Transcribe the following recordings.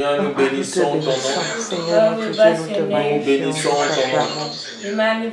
Seigneur, nous bénissons ton nom. Seigneur, notre Dieu, nous te Nous magnifions, bénissons nous ton nom. t'acclamons.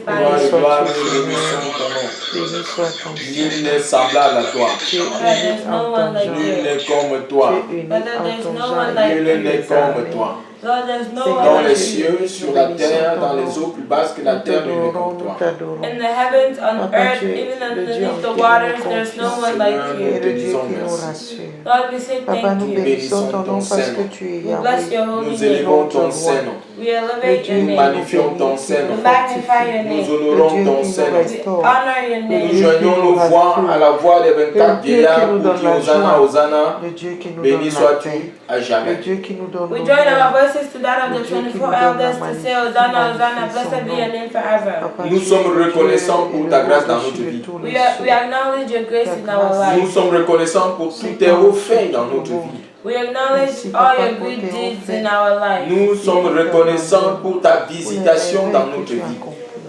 Gloire et gloire, nous bénissons ton nom. Béni soit ton Nul nom. n'est semblable à toi. Tu es unique en ton Nul genre. n'est comme toi. Tu es unique en ton genre. Nul n'est comme toi. Dans les cieux, sur la terre, dans les eaux plus basses que la terre, nul n'est comme toi. In the heavens, on earth, even underneath the waters, there's no one like Tu es you. le Dieu qui nous rassure. Lord, we say Papa, thank nous you. bénissons ton nom parce que tu es We bless Yahweh. your holy Nous name. élevons ton Saint-Nom. We elevate your Nous name. magnifions ton Saint-Nom. We magnify your Nous name. honorons ton Le Dieu qui nous Saint-Nom. We restaure. honor your Nous name. joignons nos voix à la voix des 24 vieillards pour dire Hosanna, Hosanna. Le Dieu qui nous Béni donne la sois-tu paix. à Le jamais. Dieu qui nous donne We join our l'honneur. voices to that of the Le Dieu qui 24 nous donne la elders to say, Hosanna, Hosanna, blessed be your name forever. Papa, Nous tu es sommes le Dieu reconnaissants pour et ta le grâce dans au-dessus notre de vie. tous les We cieux. acknowledge your grace in our Nous lives. sommes reconnaissants pour tous tes hauts faits dans notre vie. We acknowledge all your good deeds in our lives. Nous sommes reconnaissants pour ta visitation dans notre vie.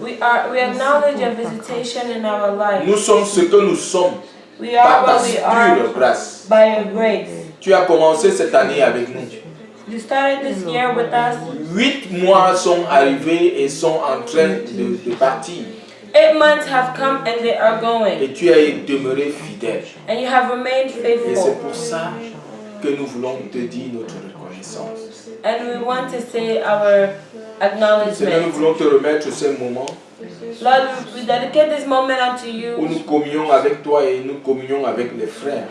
We acknowledge your visitation in our lives. Nous sommes ce que nous sommes We are par ta what we are pure grâce. by your grace. Tu as commencé cette année avec nous. You started this year with us. 8 mois sont arrivés et sont en train de partir. 8 months have come and they are going. Et tu as demeuré fidèle. And you have remained Et c'est faithful. pour ça que nous voulons te dire notre reconnaissance. And we want to say our Seigneur, nous acknowledgement. voulons te remettre ce moment Lord, we dedicate this moment unto où you, nous communions avec toi et nous communions avec les frères,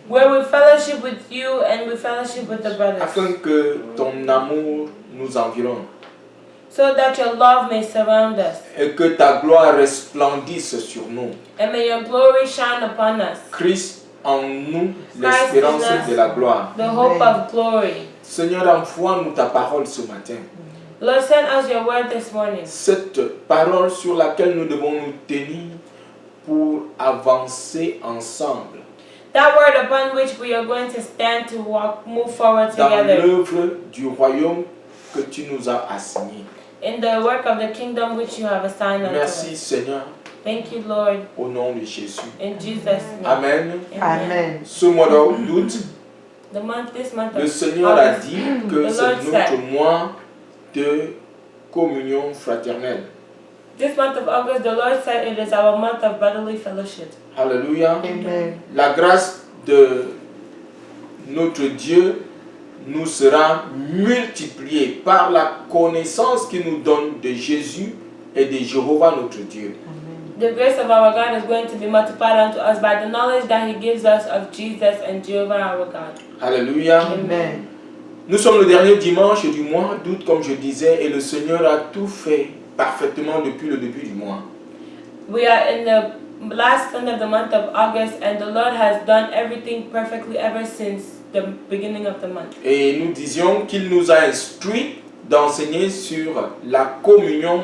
where we fellowship with you and we fellowship with the brothers, afin que ton amour nous environne so that your love may surround us. et que ta gloire resplendisse sur nous. And may your glory shine upon us, Christ en nous, l'espérance de la gloire. the hope of glory. Seigneur, envoie-nous ta parole ce matin. Lord, send us your word this morning. Cette parole sur laquelle nous devons nous tenir pour avancer ensemble That word upon which we are going to stand to walk, move forward dans together l'œuvre du royaume que tu nous as assigné. in the work of the kingdom which you have assigned unto Merci us. Seigneur, Thank you, Lord, au nom de Jésus. in Jesus' name. Amen. Amen. Ce mois d'août, This month le of Seigneur a August, dit que The c'est Lord notre said, mois de communion fraternelle. this month of August, the Lord said it is our month of brotherly fellowship. Alléluia. Amen. La grâce de notre Dieu nous sera multipliée par la connaissance qu'il nous donne de Jésus et de Jéhovah notre Dieu. The grace of our God is going to be multiplied unto us by the knowledge that He gives us of Jesus and Jehovah our God. Alléluia. Amen. Nous sommes le dernier dimanche du mois d'août, comme je disais, et le Seigneur a tout fait parfaitement depuis le début du mois. We are in the last Sunday of the month of August, and the Lord has done everything perfectly ever since the beginning of the month. Et nous disions qu'il nous a instruit d'enseigner sur la communion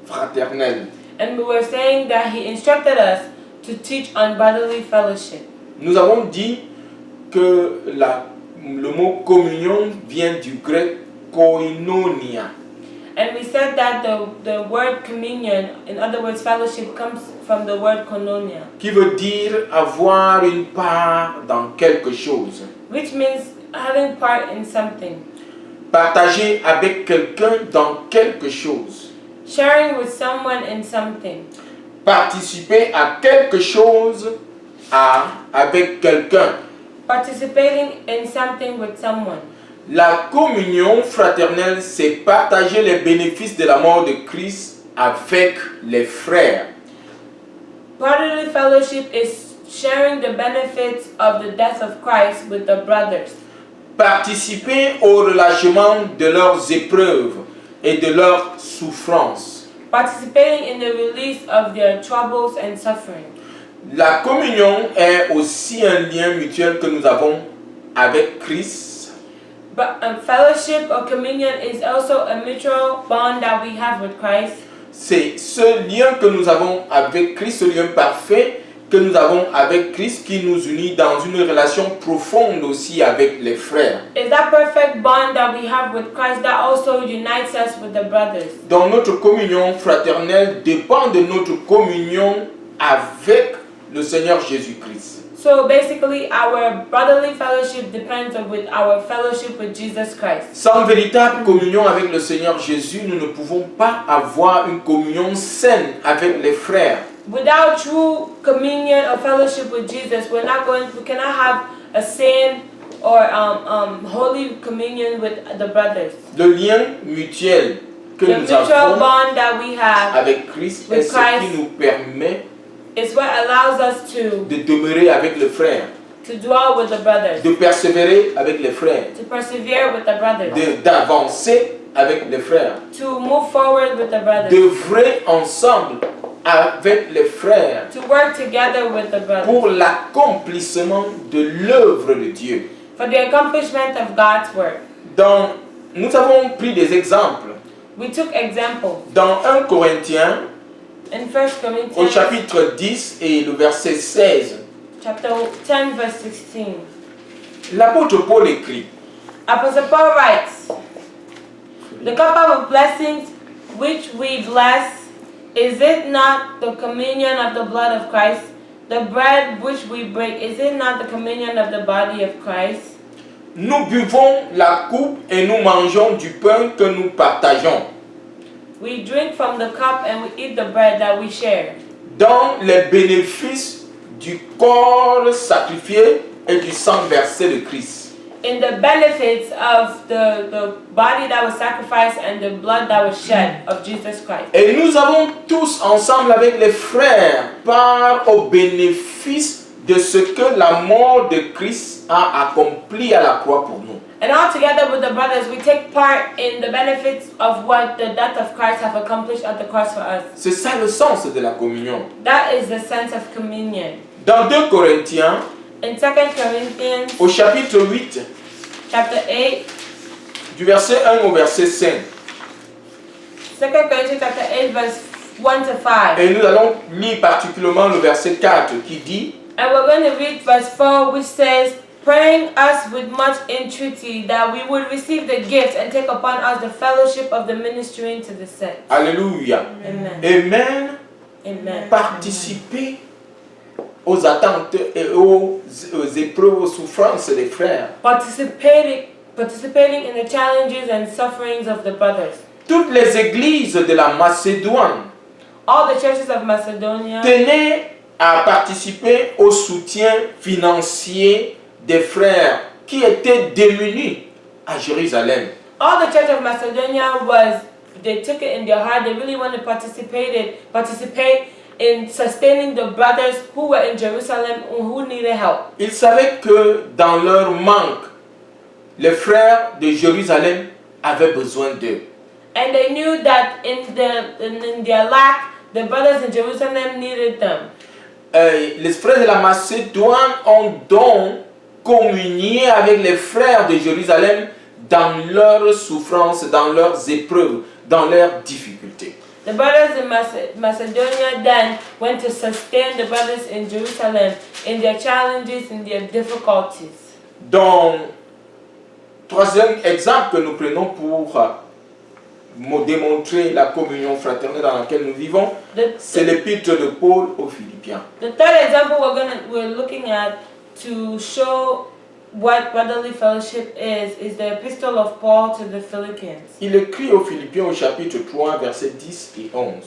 fraternelle. And we were saying that He instructed us to teach on brotherly fellowship. Nous avons dit que le mot communion vient du grec koinonia. And we said that the word communion, in other words fellowship, comes from the word koinonia, Qui veut dire avoir une part dans quelque chose. which means having part in something, Partager avec quelqu'un dans quelque chose. sharing with someone in something, Participer à quelque chose avec quelqu'un. participating in something with someone. La communion fraternelle, c'est partager les bénéfices de la mort de Christ avec les frères. Brotherly fellowship is sharing the benefits of the death of Christ with the brothers. Participer au relâchement de leurs épreuves et de leurs souffrances. Participating in the release of their troubles and suffering. La communion est aussi un lien mutuel que nous avons avec Christ. But fellowship or communion is also a mutual bond that we have with Christ. C'est ce lien que nous avons avec Christ, ce lien parfait que nous avons avec Christ qui nous unit dans une relation profonde aussi avec les frères. Is that perfect bond that we have with Christ that also unites us with the brothers. Donc notre communion fraternelle dépend de notre communion avec le Seigneur Jésus-Christ. So basically, our brotherly fellowship depends on with our fellowship with Jesus Christ. Sans véritable communion avec le Seigneur Jésus, nous ne pouvons pas avoir une communion saine avec les frères. Without true communion or fellowship with Jesus, we cannot have a sane or holy communion with the brothers. Le lien mutuel que The nous mutual avons bond that we have avec Christ est with ce qui Christ nous permet is what allows us to de demeurer avec les frères, dwell with the brothers, de persévérer avec les frères, to persevere with the brothers, d'avancer avec les frères, to move forward with the brothers, d'œuvrer ensemble avec les frères to work together with the brothers pour l'accomplissement de l'œuvre de Dieu. for the accomplishment of God's work. Nous avons pris des exemples. We took examples Dans 1 Corinthiens, in 1 au Corinthians chapitre 10 et le verset 16, chapter 10 verse 16. l'apôtre Paul écrit: Apostle Paul writes, "The cup of blessings which we bless, is it not the communion of the blood of Christ? The bread which we break, is it not the communion of the body of Christ? Nous buvons la coupe et nous mangeons du pain que nous partageons. We drink from the cup and we eat the bread that we share. Dans les bénéfices du corps sacrifié et du sang versé de Christ." In the benefits of the body that was sacrificed and the blood that was shed of Jesus Christ. Et nous avons tous ensemble avec les frères part au bénéfice de ce que la mort de Christ a accompli à la croix pour nous. And all together with the brothers, we take part in the benefits of what the death of Christ have accomplished at the cross for us. C'est ça le sens de la communion. That is the sense of communion. Dans 2 Corinthiens, In 2 Corinthians au chapitre 8, chapter 8, du verset 1 au verset 5, 2 Corinthians chapter 8 verse 1 to 5. et nous allons lire particulièrement le verset 4 qui dit: And we're going to read verse 4, which says, "Praying us with much entreaty that we would receive the gift and take upon us the fellowship of the ministering to the saints." Alléluia. Amen. Amen. Amen. Participer aux attentes et aux épreuves, aux souffrances des frères. Participating in the challenges and sufferings of the brothers. Toutes les églises de la Macédoine All the churches of Macedonia tenaient à participer au soutien financier des frères qui étaient démunis à Jérusalem. all the church of Macedonia they took it in their heart, they really wanted to participate in sustaining the brothers who were in Jerusalem who needed help. Ils savaient que dans leur manque, les frères de Jérusalem avaient besoin d'eux. And they knew that in their lack, the brothers in Jerusalem needed them. Les frères de la Macédoine ont donc communié avec les frères de Jérusalem dans leurs souffrances, dans leurs épreuves, dans leurs difficultés. The brothers in Macedonia then went to sustain the brothers in Jerusalem in their challenges, in their difficulties. Donc, troisième exemple que nous prenons pour démontrer la communion fraternelle dans laquelle nous vivons, c'est l'épître de Paul aux Philippiens. The third example we're looking at to show what brotherly fellowship is the epistle of Paul to the Philippians. Il écrit aux Philippiens au chapitre 3, versets 10 et 11.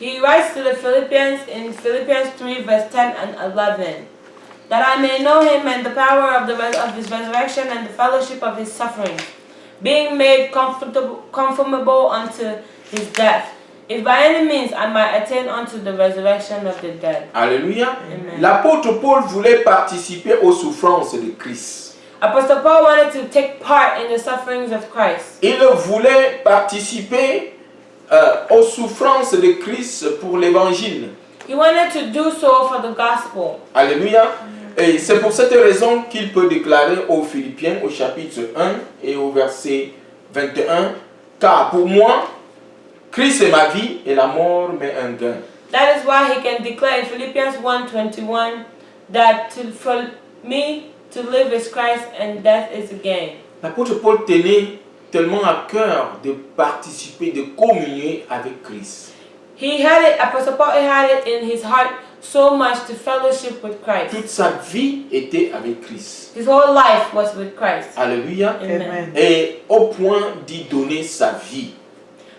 He writes to the Philippians in Philippians 3 verse 10 and 11, "That I may know him and the power of his resurrection and the fellowship of his sufferings, being made conformable unto his death, if by any means I might attain unto the resurrection of the dead." Alléluia. Amen. L'apôtre Paul voulait participer aux souffrances de Christ. Apostle Paul wanted to take part in the sufferings of Christ. Il voulait participer aux souffrances de Christ pour l'évangile. He wanted to do so for the gospel. Alléluia. Et c'est pour cette raison qu'il peut déclarer aux Philippiens au chapitre 1 et au verset 21, « Car pour moi, Christ est ma vie et la mort m'est un gain. » That is why he can declare in Philippians 1:21 that for me to live is Christ and death is a gain. L'apôtre Paul tenait tellement à cœur de participer, de communier avec Christ. Apostle Paul had it in his heart so much to fellowship with Christ. Toute sa vie était avec Christ. His whole life was with Christ. Alléluia. Amen. Et au point d'y donner sa vie.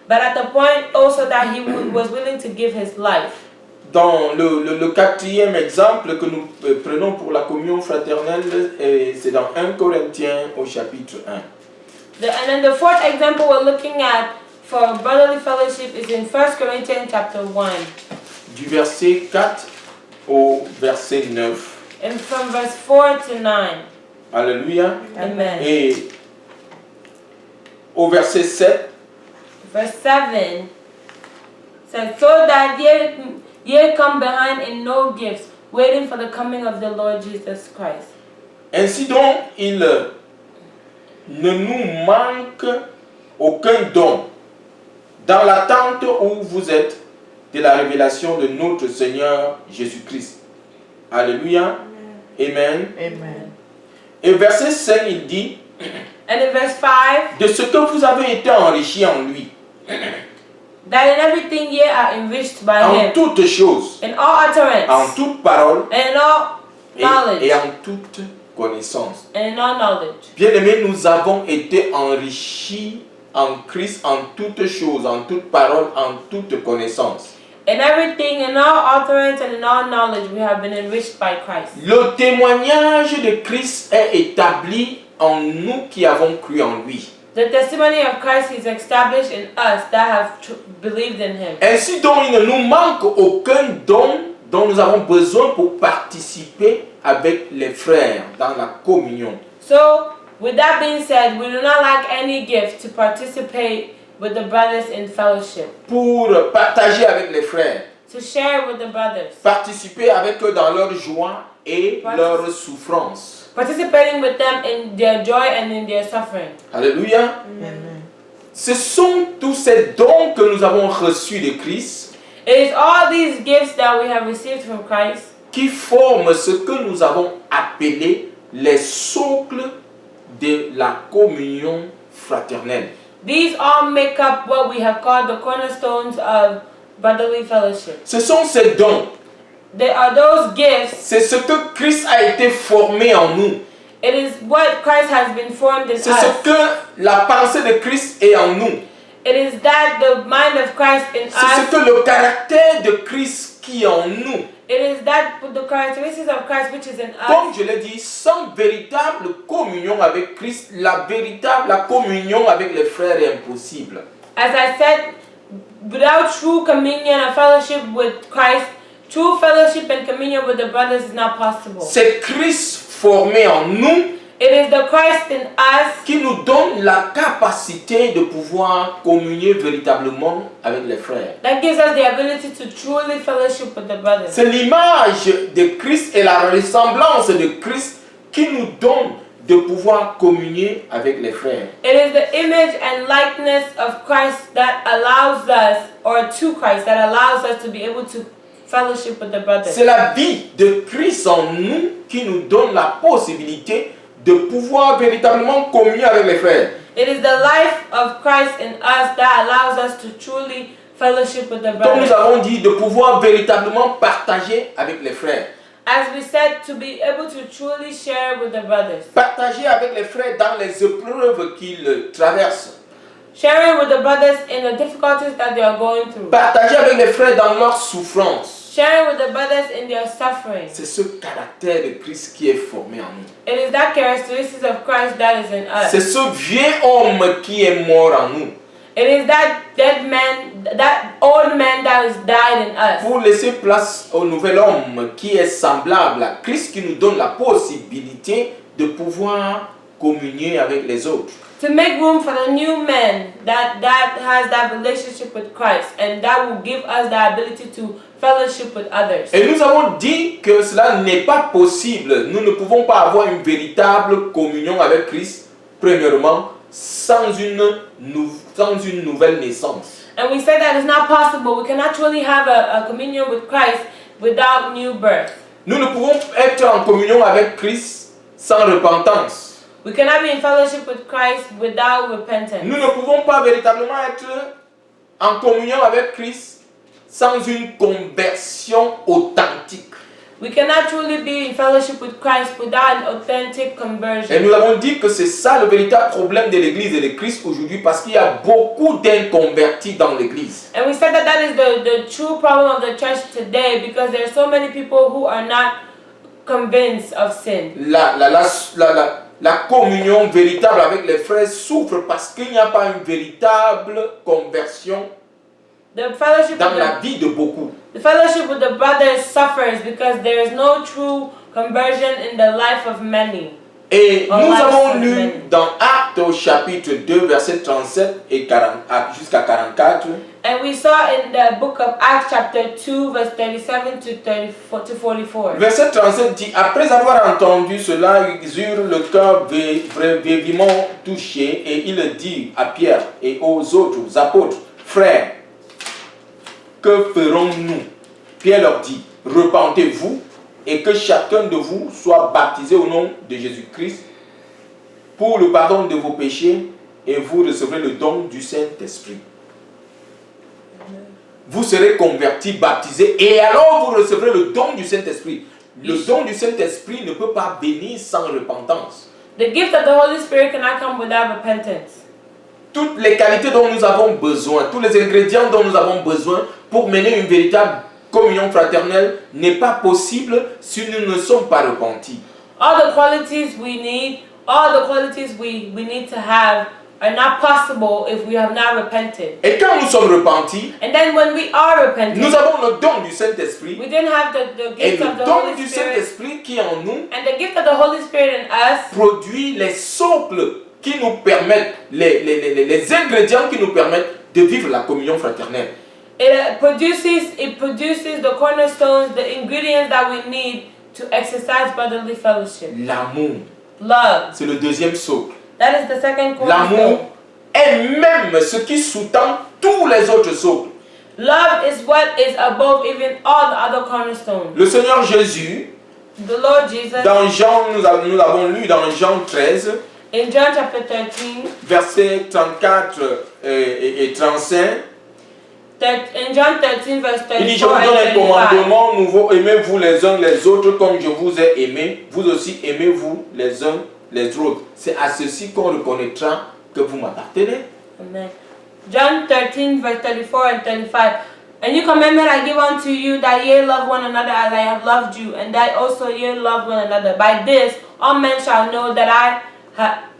But at the point also that he was willing to give his life. Dans le quatrième exemple que nous prenons pour la communion fraternelle, c'est dans 1 Corinthiens au chapitre 1. And then the fourth example we're looking at for brotherly fellowship is in 1 Corinthians chapter 1. Du verset 4 au verset 9. And from verse 4 to 9. Alléluia. Amen. Et au verset 7, Verse 7 says, so that ye come behind in no gifts, waiting for the coming of the Lord Jesus Christ. ainsi donc, il ne nous manque aucun don dans l'attente où vous êtes de la révélation de notre Seigneur Jésus-Christ. Alléluia. Amen. Amen. Et verset 5, il dit, And in verse 5, de ce que vous avez été enrichis en lui, that in everything ye are enriched by en him, toutes choses, in all en utterance, toute parole and in all knowledge, et en toute connaissance. and in all knowledge. Bien-aimés, nous avons été enrichis en Christ en toutes choses, en toute parole, en toute connaissance. In everything, in all utterance, and in all knowledge, we have been enriched by Christ. Le témoignage de Christ est établi en nous qui avons cru en lui. The testimony of Christ is established in us that have believed in him. Ainsi donc, il ne nous manque aucun don dont nous avons besoin pour participer avec les frères dans la communion. So, with that being said, we do not lack any gift to participate with the brothers in fellowship, Pour partager avec les frères, to share with the brothers, participer avec eux dans leur joie et leur souffrance. participating with them in their joy and in their suffering. Alléluia. Amen. Ce sont tous ces dons que nous avons reçus de Christ It is all these gifts that we have received from Christ qui forment ce que nous avons appelé les socles de la communion fraternelle. These all make up what we have called the cornerstones of brotherly fellowship. Ce sont ces dons, They are those gifts. c'est ce que Christ a été formé en nous. It is what Christ has been formed in C'est ce us. que la pensée de Christ est en nous. It is that the mind of Christ in C'est ce us. que le caractère de Christ qui est en nous. It is that the characteristics of Christ which is in Comme us. je l'ai dit, sans véritable communion avec Christ, la communion avec les frères est impossible. As I said, without true communion and fellowship with Christ, true fellowship and communion with the brothers is not possible. C'est Christ formé en nous It is the Christ in us qui nous donne la capacité de pouvoir communier véritablement avec les frères. that gives us the ability to truly fellowship with the brothers. C'est l'image de Christ et la ressemblance de Christ qui nous donne de pouvoir communier avec les frères. It is the image and likeness of Christ that allows us, or to Christ, that allows us to be able to fellowship with the brothers. C'est la vie de Christ en nous qui nous donne la possibilité de pouvoir véritablement communier avec les frères. It is the life of Christ in us that allows us to truly fellowship with the Comme nous brothers. avons dit, de pouvoir véritablement partager avec les frères. As we said, to be able to truly share with the brothers. Partager avec les frères dans les épreuves qu'ils traversent. Sharing with the brothers in the difficulties that they are going through. Partager avec les frères dans leurs souffrances. Sharing with the brothers in their suffering. C'est ce caractère de Christ qui est formé en nous. It is that characteristics of Christ that is in C'est us. ce vieux homme qui est mort en nous It is that dead man, that old man that has died in us. pour laisser place au nouvel homme qui est semblable à Christ, qui nous donne la possibilité de pouvoir communier avec les autres. To make room for the new man that has that relationship with Christ, and that will give us the ability to fellowship with others. Et nous avons dit que cela n'est pas possible. Nous ne pouvons pas avoir une véritable communion avec Christ, premièrement, sans une nouvelle naissance. And we said that it's not possible. We cannot truly have a communion with Christ without new birth. Nous ne pouvons être en communion avec Christ sans repentance. We cannot be in fellowship with Christ without repentance. Nous ne pouvons pas véritablement être en communion avec Christ sans une conversion authentique. We cannot truly be in fellowship with Christ without an authentic Et conversion. nous avons dit que c'est ça le véritable problème de l'Église et de Christ aujourd'hui, parce qu'il y a beaucoup d'inconvertis dans l'Église. And we said that that is the true problem of the church today, because there are so many people who are not convinced of sin. La communion véritable avec les frères souffre parce qu'il n'y a pas une véritable conversion The fellowship dans with la vie de beaucoup. the fellowship with the brothers suffers because there is no true conversion in the life of many. Et Oh, nous life avons of lu many. dans Actes au chapitre 2, verset 37 et 40, jusqu'à 44, And we saw in the book of Acts chapter 2 verse 37 to 44. verset 37 dit, après avoir entendu cela, ils eurent le cœur vivement touché et il dit à Pierre et aux autres apôtres, frères, que ferons-nous? Pierre leur dit, repentez-vous et que chacun de vous soit baptisé au nom de Jésus-Christ pour le pardon de vos péchés et vous recevrez le don du Saint-Esprit. Vous serez convertis, baptisés et alors vous recevrez le don du Saint-Esprit. Le don du Saint-Esprit ne peut pas venir sans repentance. The gift of the Holy Spirit cannot come without repentance. Toutes les qualités dont nous avons besoin, tous les ingrédients dont nous avons besoin pour mener une véritable communion fraternelle n'est pas possible si nous ne sommes pas repentis. All the qualities we need, all the qualities we need to have are not possible if we have not repented. Et quand nous sommes repentis, And then when we are repentant, nous avons le don du Saint-Esprit. we didn't have the Et gift le of the don Holy du Spirit. Saint-Esprit qui est en nous And the gift of the Holy Spirit in us produit les socles qui nous permettent, les ingrédients qui nous permettent de vivre la communion fraternelle. it produces the cornerstones, the ingredients that we need to exercise brotherly fellowship. L'amour, Love. c'est le deuxième socle. That is the second L'amour cornerstone. est même ce qui sous-tend tous les autres socles. Love is what is above even all the other cornerstones. Le Seigneur Jésus, The Lord Jesus, dans Jean, nous avons lu dans Jean 13, in John chapter 13, versets 34 et 35, in John 13 verse il dit, je vous 34 donne un and 35. commandement nouveau, aimez-vous les uns les autres comme je vous ai aimé, vous aussi aimez-vous les uns les autres. C'est à ceci qu'on reconnaîtra que vous m'appartenez. Amen. John 13 verse 34 and 35. And new commandment I give unto you, that ye love one another as I have loved you, and that also ye love one another. By this all men shall know that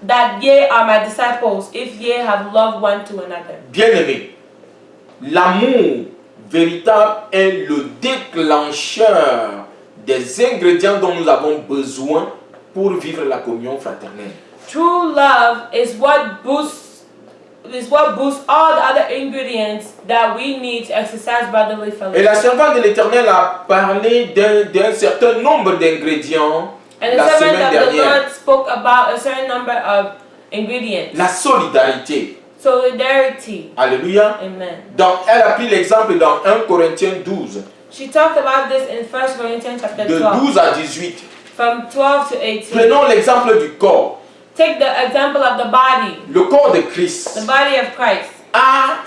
that ye are my disciples, if ye have loved one to another. Bien-aimés, l'amour véritable est le déclencheur des ingrédients dont nous avons besoin pour vivre la communion fraternelle. True love is what boosts all the other ingredients that we need to exercise brotherly Et la fellowship. servante de l'Éternel a parlé d'un certain nombre d'ingrédients And the la servant semaine of the dernière. Lord spoke about a certain number of ingredients. La solidarité. Solidarity. Alléluia. Amen. Elle a pris l'exemple dans 1 Corinthiens 12, She talked about this in 1 Corinthians chapter de 12, 12 à 18. from 12 to 18. Prenons l'exemple du corps. Take the example of the body, Le corps de Christ the body of Christ,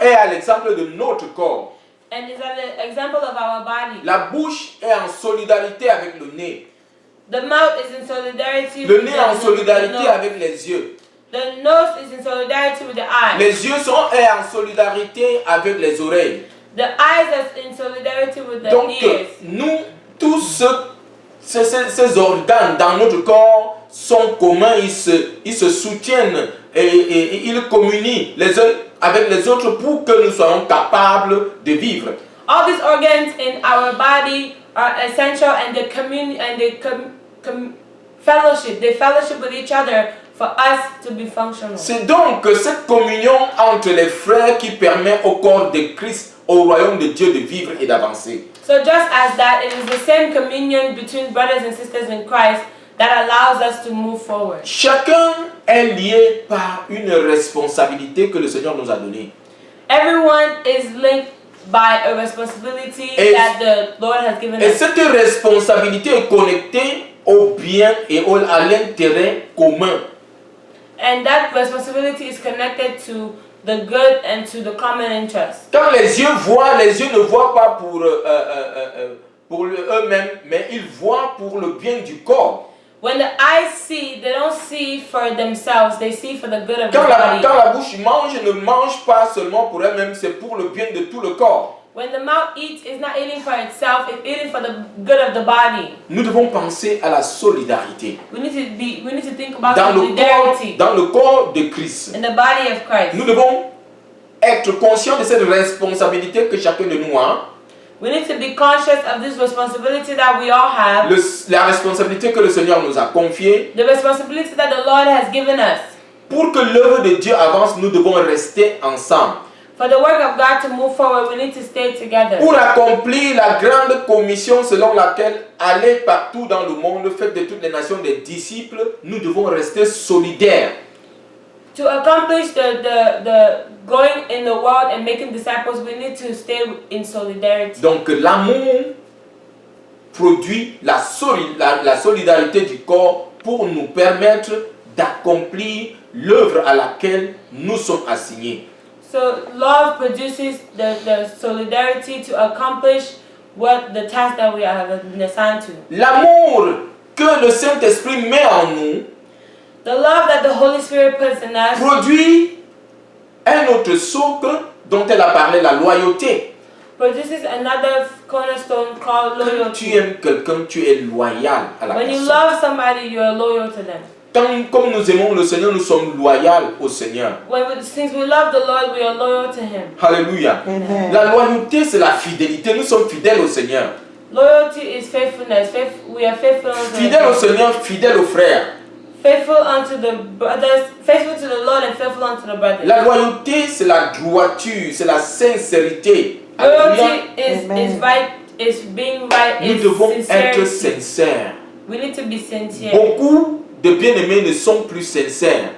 est à l'exemple de notre corps. and is an example of our body. La bouche est en solidarité avec le nez. The mouth is in solidarity Le with nez en the solidarité nose. avec les yeux. The nose is in solidarity with the eyes. Les yeux sont en solidarité avec les oreilles. The eyes are in solidarity with the Donc, ears. nous, tous ces organes dans notre corps sont communs, ils se soutiennent et ils communient les uns avec les autres pour que nous soyons capables de vivre. All these organs in our body are essential, and they fellowship. They fellowship with each other for us to be functional. C'est donc cette communion entre les frères qui permet au corps de Christ, au royaume de Dieu, de vivre et d'avancer. So just as that, it is the same communion between brothers and sisters in Christ that allows us to move forward. Chacun est lié par une responsabilité que le Seigneur nous a donnée. Everyone is linked by a responsibility that the Lord has given Et us. cette responsabilité est connectée au bien et à l'intérêt commun. And that responsibility is connected to the good and to the common interest. Quand les yeux voient, les yeux ne voient pas pour eux-mêmes, mais ils voient pour le bien du corps. When the eyes see, they don't see for themselves, they see for the good of the Quand body. la bouche mange, ne mange pas seulement pour elle-même, c'est pour le bien de tout le corps. When the mouth eats, it's not eating for itself, it's eating for the good of the body. Nous devons penser à la solidarité. We need to think about Dans solidarity le corps de Christ. in the body of Christ. Nous devons être conscients de cette responsabilité que chacun de nous a. We need to be conscious of this responsibility that we all have. La responsabilité que le Seigneur nous a confiée. The responsibility that the Lord has given us. Pour que l'œuvre de Dieu avance, nous devons rester ensemble. For the work of God to move forward, we need to stay together. Pour accomplir la grande commission selon laquelle aller partout dans le monde, faites de toutes les nations des disciples, nous devons rester solidaires. To accomplish the going in the world and making disciples, we need to stay in solidarity. Donc l'amour produit la solidarité du corps pour nous permettre d'accomplir l'œuvre à laquelle nous sommes assignés. So love produces the solidarity to accomplish what the task that we have been assigned to. L'amour que le Saint-Esprit met en nous The love that the Holy Spirit puts in us produit un autre socle dont elle a parlé, la loyauté. produces another cornerstone called Quand tu loyalty. aimes quelqu'un, tu es loyal à la When you personne. love somebody, you are loyal to them. Comme nous aimons le Seigneur, nous sommes loyaux au Seigneur. Since we love the Lord, we are loyal to Him. Alléluia. Amen. La loyauté, c'est la fidélité. Nous sommes fidèles au Seigneur. Loyalty is faithfulness. We are faithful unto Fidèles au Seigneur, fidèles aux frères. faithful unto the brothers, faithful to the Lord and faithful unto the brothers. La loyauté, c'est la droiture, c'est la sincérité. Alléluia. Loyalty is being right, Nous is devons être sincerity. sincères. We need to be sincere. Beaucoup de bien-aimés ne sont plus sincères.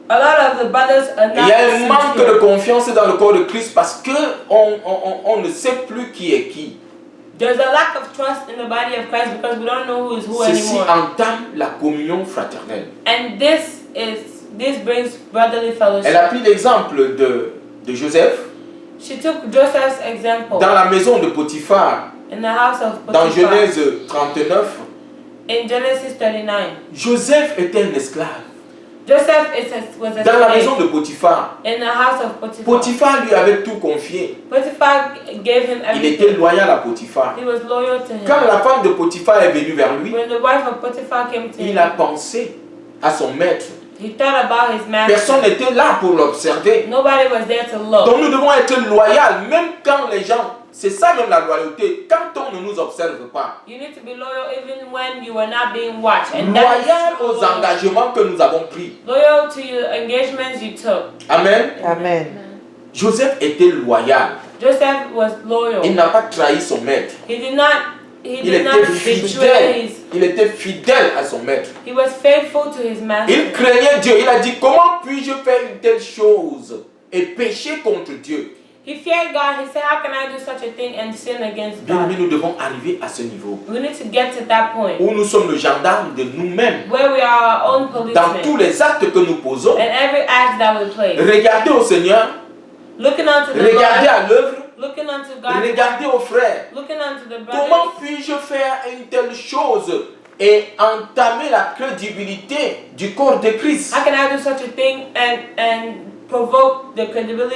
A lot of the brothers are Il y a un not manque de sincere. confiance dans le corps de Christ parce que on ne sait plus qui est qui. There's a lack of trust in the body of Christ because we don't know who is who Ceci anymore. entame la communion fraternelle. And this brings brotherly fellowship. Elle a pris l'exemple de Joseph She took Joseph's example dans la maison de Potiphar, in the house of dans Potiphar. Genèse 39. In Genesis 39, Joseph était un esclave Joseph was a dans la maison slave de Potiphar. in the house of Potiphar. Potiphar lui avait tout confié. Potiphar gave him Il était everything. loyal à Potiphar. He was loyal to him. Quand la femme de Potiphar est venue vers lui, When the wife of Potiphar came to il him, a pensé à son maître. he thought about his master. Personne n'était là pour l'observer. Nobody was there to look. Donc nous devons être loyaux, même quand les gens, c'est ça même la loyauté, quand on ne nous observe pas. You need to be loyal even when you are not being watched. And that Loyal is aux engagements que nous avons pris. loyal to your engagements you took. Amen. Amen. Joseph était loyal. Joseph was loyal. Il n'a pas trahi son maître. He did not Il était betray fidèle. his. Il était fidèle à son maître. He was faithful to his master. Il craignait Dieu. Il a dit, comment puis-je faire une telle chose et pécher contre Dieu? He feared God. He said, how can I do such a thing and sin against Bien aimé, God? nous devons arriver à ce niveau We need to get to that point où nous sommes le gendarme de nous-mêmes where we are our own dans tous policemen. les actes que nous posons. And every act that we play. Regardez au Seigneur, Looking unto the regardez Lord. à l'œuvre, Looking unto God. regardez aux frères. Looking unto the Comment brothers. puis-je faire une telle chose et entamer la crédibilité du corps de Christ? How can I do such a thing and provoke the credibility